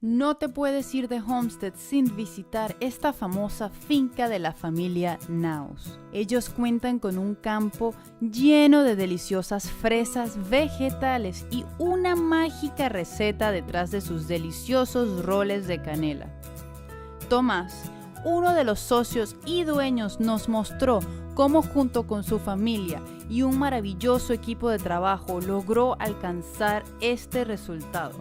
No te puedes ir de Homestead sin visitar esta famosa finca de la familia Knaus. Ellos cuentan con un campo lleno de deliciosas fresas, vegetales y una mágica receta detrás de sus deliciosos roles de canela. Tomás, uno de los socios y dueños, nos mostró cómo junto con su familia y un maravilloso equipo de trabajo logró alcanzar este resultado.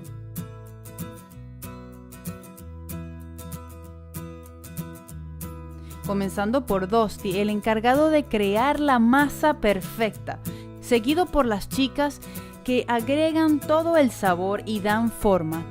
Comenzando por Dusty, el encargado de crear la masa perfecta, seguido por las chicas que agregan todo el sabor y dan forma.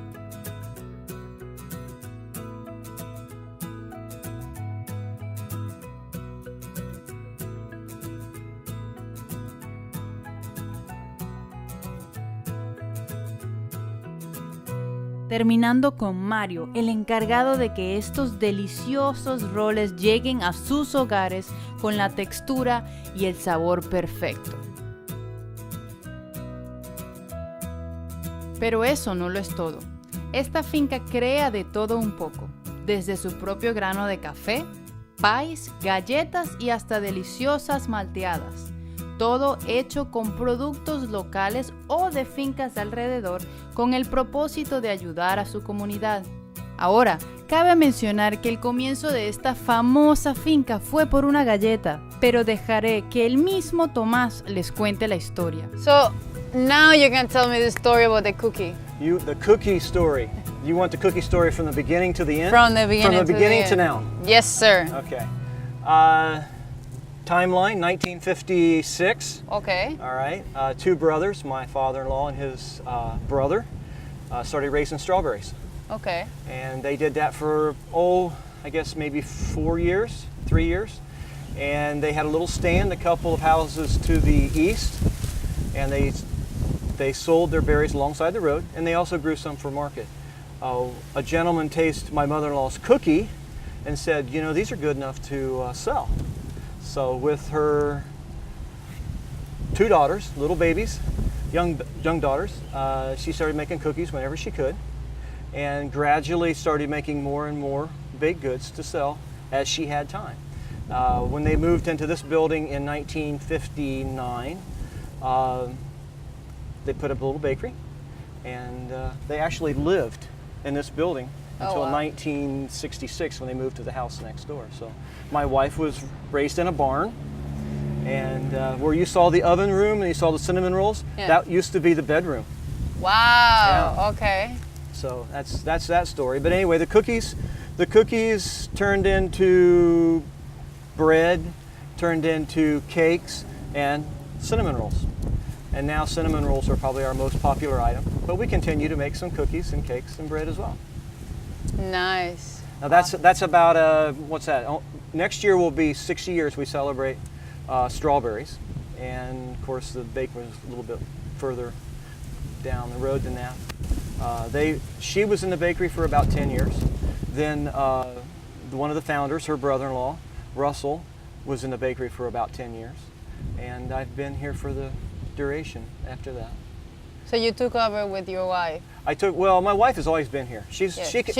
Terminando con Mario, el encargado de que estos deliciosos roles lleguen a sus hogares con la textura y el sabor perfecto. Pero eso no lo es todo. Esta finca crea de todo un poco, desde su propio grano de café, pies, galletas y hasta deliciosas malteadas. Todo hecho con productos locales o de fincas de alrededor con el propósito de ayudar a su comunidad. Ahora, cabe mencionar que el comienzo de esta famosa finca fue por una galleta, pero dejaré que el mismo Tomás les cuente la historia. So, now you're going to tell me the story about the cookie. The cookie story. You want the cookie story from the beginning to the end? From the beginning, to now. Yes, sir. Okay. Timeline, 1956. Okay. All right. Two brothers, my father-in-law and his brother, started raising strawberries. Okay. And they did that for, I guess maybe 3 years. And they had a little stand a couple of houses to the east. And they sold their berries alongside the road. And they also grew some for market. A gentleman tasted my mother-in-law's cookie and said, you know, these are good enough to sell. So with her two daughters, little babies, young daughters, she started making cookies whenever she could, and gradually started making more and more baked goods to sell as she had time. When they moved into this building in 1959, they put up a little bakery, and they actually lived in this building until 1966 when they moved to the house next door. So my wife was raised in a barn, and where you saw the oven room and you saw the cinnamon rolls, that used to be the bedroom. Wow. Yeah. Okay. So that's that story. But anyway, the cookies turned into bread, turned into cakes and cinnamon rolls. And now cinnamon rolls are probably our most popular item, but we continue to make some cookies and cakes and bread as well. Nice. Now that's about what's that? Next year will be 60 years we celebrate strawberries, and of course the bakery was a little bit further down the road than that. She was in the bakery for about 10 years. Then one of the founders, her brother-in-law, Russell, was in the bakery for about 10 years, and I've been here for the duration after that. So you took over with your wife? My wife has always been here. She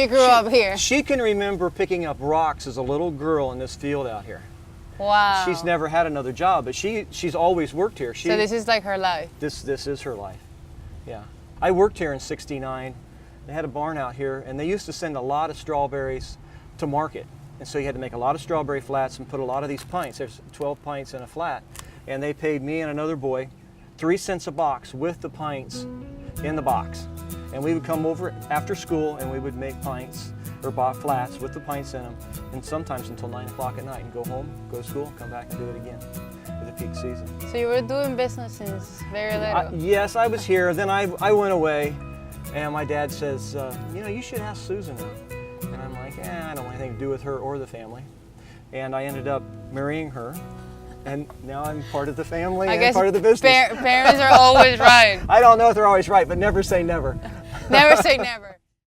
grew up here. She can remember picking up rocks as a little girl in this field out here. Wow. She's never had another job, but she's always worked here. So this is like her life? This is her life, yeah. I worked here in '69. They had a barn out here, and they used to send a lot of strawberries to market. And so you had to make a lot of strawberry flats and put a lot of these pints. There's 12 pints in a flat. And they paid me and another boy 3 cents a box with the pints in the box. And we would come over after school and we would make pints or flats with the pints in them, and sometimes until 9 o'clock at night, and go home, go to school, come back and do it again for the peak season. So you were doing business since very little? Yes, I was here. Then I went away, and my dad says, you know, you should ask Susan now. And I'm like, I don't want anything to do with her or the family. And I ended up marrying her. And now I'm part of the family and part of the business. Parents are always right. I don't know if they're always right, but never say never. Never say never.